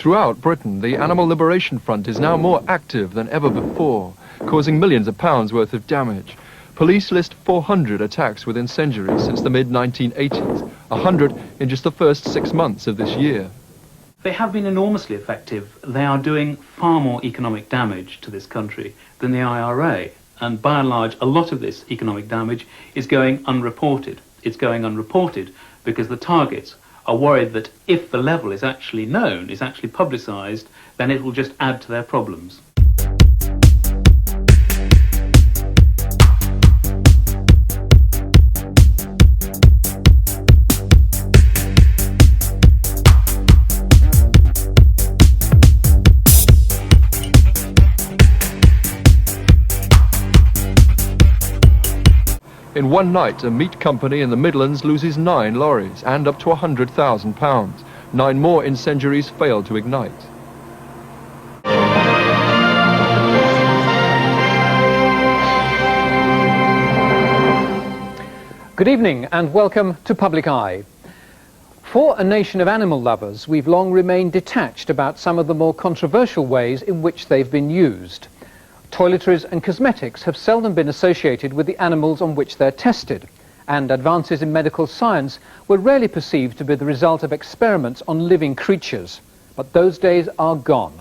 Throughout Britain, the Animal Liberation Front is now more active than ever before, causing millions of pounds worth of damage. Police list 400 attacks with incendiaries since the mid-1980s, 100 in just the first 6 months of this year. They have been enormously effective. They are doing far more economic damage to this country than the IRA. And by and large, a lot of this economic damage is going unreported. It's going unreported because the targets are worried that if the level is actually known, is actually publicised, then it will just add to their problems. In one night, a meat company in the Midlands loses 9 lorries and up to £100,000. 9 more incendiaries failed to ignite. Good evening and welcome to Public Eye. For a nation of animal lovers, we've long remained detached about some of the more controversial ways in which they've been used. Toiletries and cosmetics have seldom been associated with the animals on which they're tested, and advances in medical science were rarely perceived to be the result of experiments on living creatures. But those days are gone.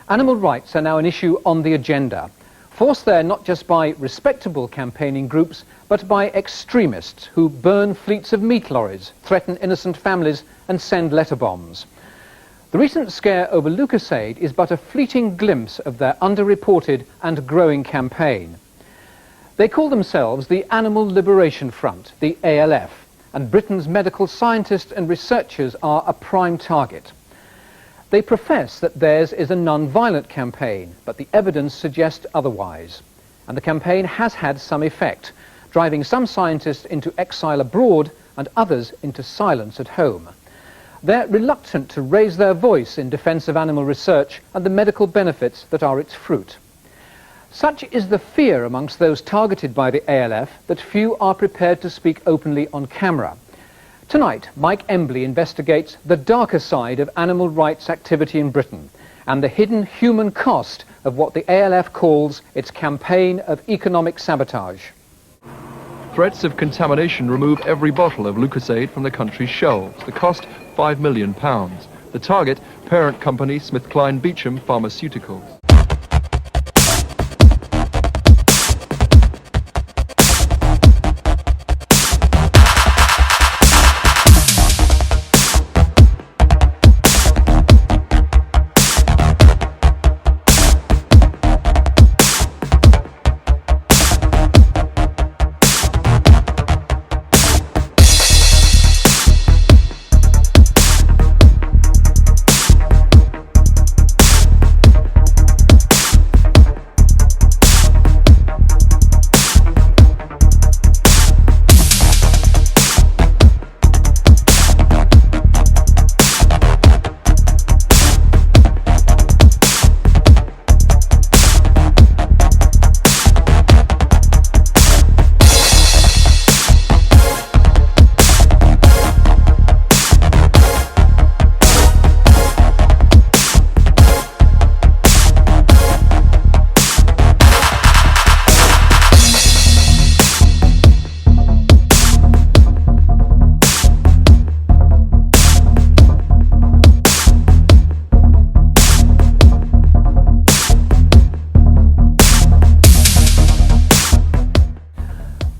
Animal rights are now an issue on the agenda, forced there not just by respectable campaigning groups, but by extremists who burn fleets of meat lorries, threaten innocent families, and send letter bombs. The recent scare over Lucozade is but a fleeting glimpse of their underreported and growing campaign. They call themselves the Animal Liberation Front, the ALF, and Britain's medical scientists and researchers are a prime target. They profess that theirs is a non-violent campaign, but the evidence suggests otherwise. And the campaign has had some effect, driving some scientists into exile abroad and others into silence at home. They're reluctant to raise their voice in defence of animal research and the medical benefits that are its fruit. Such is the fear amongst those targeted by the ALF that few are prepared to speak openly on camera. Tonight, Mike Embley investigates the darker side of animal rights activity in Britain and the hidden human cost of what the ALF calls its campaign of economic sabotage. Threats of contamination remove every bottle of Lucozade from the country's shelves. The cost, £5 million. The target, parent company SmithKline Beecham Pharmaceuticals.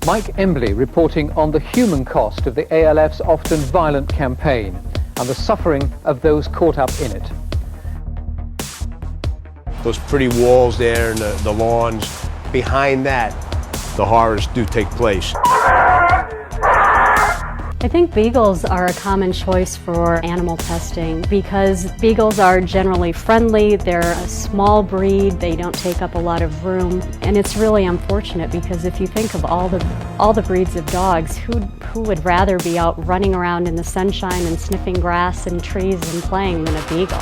Mike Embley reporting on the human cost of the ALF's often violent campaign and the suffering of those caught up in it. Those pretty walls there and the lawns, behind that, the horrors do take place. I think beagles are a common choice for animal testing because beagles are generally friendly, they're a small breed, they don't take up a lot of room, and it's really unfortunate because if you think of all the breeds of dogs, who would rather be out running around in the sunshine and sniffing grass and trees and playing than a beagle?